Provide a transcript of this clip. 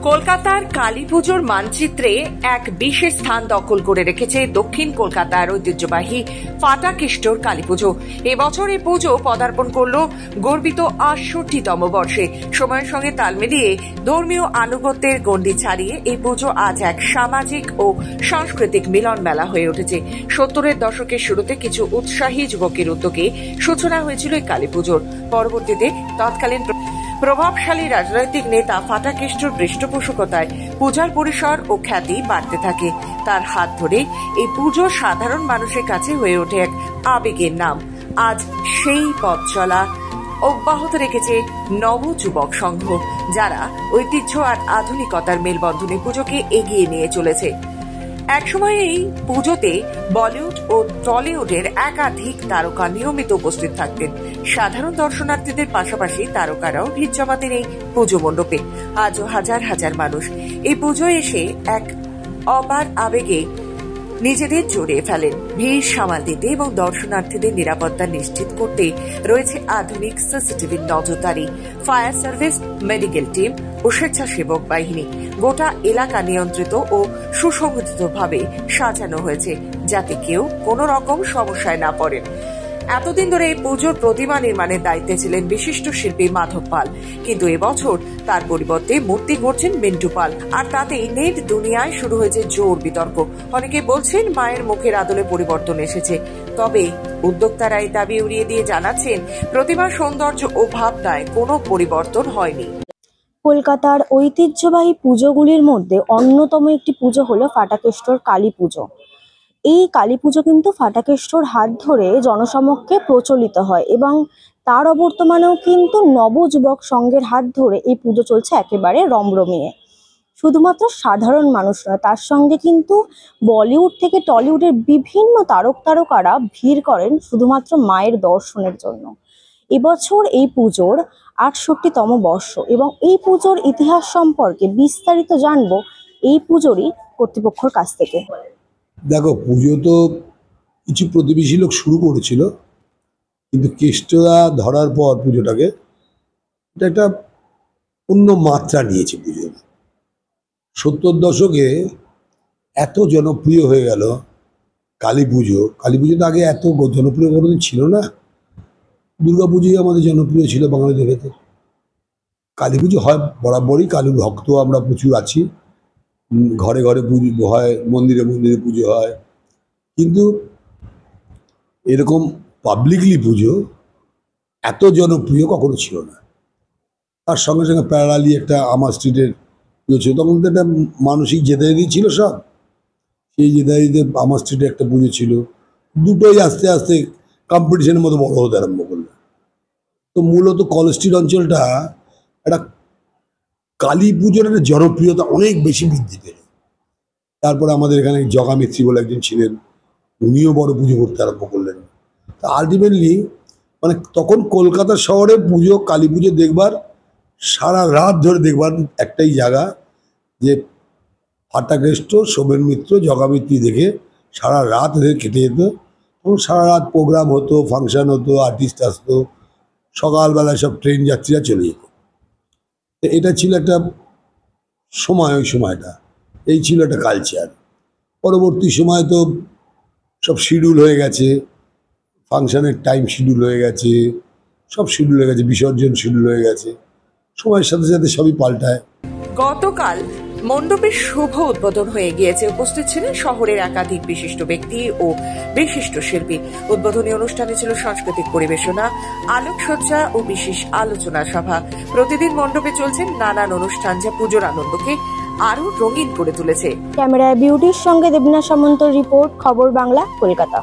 কলকাতার কালী পুজোর মানচিত্রে এক বিশেষ স্থান দখল করে রেখেছে দক্ষিণ কলকাতার ঐতিহ্যবাহী ফাটাকেষ্টর কালী পুজো। এবছর এই পুজো পদার্পণ করল গর্বিত ৬৮তম বর্ষে। সময়ের সঙ্গে তাল মিলিয়ে ধর্মীয় আনুগত্যের গণ্ডি ছাড়িয়ে এই পুজো আজ এক সামাজিক ও সাংস্কৃতিক মিলন মেলা হয়ে উঠেছে। ৭০-এর দশকের শুরুতে কিছু উৎসাহী যুবকের উদ্যোগে সূচনা হয়েছিল এই কালী পুজোর। পরবর্তীতে তৎকালীন প্রভাবশালী রাজনৈতিক নেতা ফাটাকেষ্টর পৃষ্ঠপোষকতায় পূজার পরিসর ও খ্যাতি বাড়তে থাকে। তার হাত ধরে এই পুজো সাধারণ মানুষের কাছে হয়ে ওঠে এক আবেগের নাম। আজ সেই পথ চলা অব্যাহত রেখেছে নব যুবক সংঘ, যারা ঐতিহ্য আর আধুনিকতার মেলবন্ধনে পুজোকে এগিয়ে নিয়ে চলেছে। একসময় এই পুজোতে বলিউড ও টলিউডের একাধিক তারকা নিয়মিত উপস্থিত থাকতেন। সাধারণ দর্শনার্থীদের পাশাপাশি তারকারাও ভিড় জমাতেন এই পুজো মণ্ডপে। আজও হাজার হাজার মানুষ এই পুজোয় এসে এক অপার আবেগে নিজেদের জড়িয়ে ফেলেন। ভিড় সামাল দিতে এবং দর্শনার্থীদের নিরাপত্তা নিশ্চিত করতে রয়েছে আধুনিক সিসিটিভির নজরদারি, ফায়ার সার্ভিস, মেডিকেল টিম ও স্বেচ্ছাসেবক বাহিনী। গোটা এলাকা নিয়ন্ত্রিত ও সুসংগঠিতভাবে সাজানো হয়েছে, যাতে কেউ কোনো রকম সমস্যায় না পড়েন। এতদিন ধরে এই পুজোর প্রতিমা নির্মাণের দায়িত্বে ছিলেন বিশিষ্ট শিল্পী মাধব পাল, কিন্তু এবছর তার পরিবর্তে মূর্তি গড়ছেন মিন্টু পাল। আর তাতেই নেট দুনিয়ায় শুরু হয়েছে জোর বিতর্ক। অনেকে বলছেন মায়ের মুখের আদলে পরিবর্তন এসেছে, তবে উদ্যোক্তারা এই দাবি উড়িয়ে দিয়ে জানাচ্ছেন প্রতিমার সৌন্দর্য ও ভাবনায় কোনো পরিবর্তন হয়নি। কলকাতার ঐতিহ্যবাহী পুজোগুলির মধ্যে অন্যতম একটি পুজো হলো ফাটাকেষ্টর কালী পুজো। এই কালী পুজো কিন্তু ফাটাকেষ্টর হাত ধরে জনসমক্ষে প্রচলিত হয় এবং তার অবর্তমানেও কিন্তু নবযুবক সংঘের হাত ধরে এই পুজো চলছে একেবারে রমরমিয়ে। শুধুমাত্র সাধারণ মানুষ নয়, তার সঙ্গে কিন্তু বলিউড থেকে টলিউডের বিভিন্ন তারকারা ভিড় করেন শুধুমাত্র মায়ের দর্শনের জন্য। এবছর এই পুজোর ৬৮তম বর্ষ এবং এই পুজোর ইতিহাস সম্পর্কে বিস্তারিত জানবো এই পুজোরই কর্তৃপক্ষের কাছ থেকে। দেখো, পুজো তো কিছু প্রতিবেশী লোক শুরু করেছিল, কিন্তু কেষ্টরা ধরার পর পুজোটাকে এটা একটা অন্য মাত্রা নিয়েছে। পুজো ৭০ দশকে এত জনপ্রিয় হয়ে গেল কালী পুজো। কালী পুজো তো আগে এত জনপ্রিয় কোনোদিন ছিল না। দুর্গা পুজোই আমাদের জনপ্রিয় ছিল বাঙালিদের ভেতর। কালী পুজো হয় বরাবরই, কালী ভক্ত আমরা প্রচুর আছি, ঘরে ঘরে পুজো হয়, মন্দিরে মন্দিরে পুজো হয়, কিন্তু এরকম পাবলিকলি পুজো এত জনপ্রিয় কখনো ছিল না। তার সঙ্গে সঙ্গে প্যারালালি একটা আমার স্ট্রিটের পুজো ছিল, তখন তো একটা মানসিক জেদারি ছিল সব। সেই জেদারিতে আমার স্ট্রিটে একটা পুজো ছিল, দুটোই আস্তে আস্তে কম্পিটিশনের মতো বড় হতে আরম্ভ করলো। তো মূলত কলেজ স্ট্রিট অঞ্চলটা একটা কালী পুজোর একটা জনপ্রিয়তা অনেক বেশি বৃদ্ধি পেল। তারপরে আমাদের এখানে জগা মিস্ত্রি বলে একজন ছিলেন, উনিও বড় পুজো করতে আরম্ভ করলেন। তা আলটিমেটলি মানে তখন কলকাতা শহরে পুজো, কালী পুজো দেখবার, সারা রাত ধরে দেখবার একটাই জায়গা, যে ফাটাকেষ্ট, সোমেন মিত্র, জগা মিস্ত্রি দেখে সারা রাত ধরে কেটে যেত। এবং সারা রাত প্রোগ্রাম হতো, ফাংশন হতো, আর্টিস্ট আসতো, সকালবেলায় সব ট্রেন যাত্রীরা চলে যেত। এটা ছিল একটা সময়, ওই সময়টা এই ছিল একটা কালচার। পরবর্তী সময় তো সব শিডিউল হয়ে গেছে, ফাংশনের টাইম শিডিউল হয়ে গেছে, সব শিডিউল হয়ে গেছে, বিসর্জন শিডিউল হয়ে গেছে, সময়ের সাথে সাথে সবই পাল্টায়। গতকাল মণ্ডপের শুভ উদ্বোধন হয়ে গিয়েছে। উপস্থিত ছিলেন শহরের একাধিক বিশিষ্ট ব্যক্তি ও বিশিষ্ট শিল্পী। উদ্বোধনী অনুষ্ঠানে ছিল সাংস্কৃতিক পরিবেশনা, আলোকসজ্জা ও বিশেষ আলোচনা সভা। প্রতিদিন মণ্ডপে চলছেন নানান অনুষ্ঠান, যা পুজোর আনন্দকে আরো রঙিন করে তুলেছে। ক্যামেরায় বিউটির সঙ্গে দেবনা সামন্তর রিপোর্ট, খবর বাংলা, কলকাতা।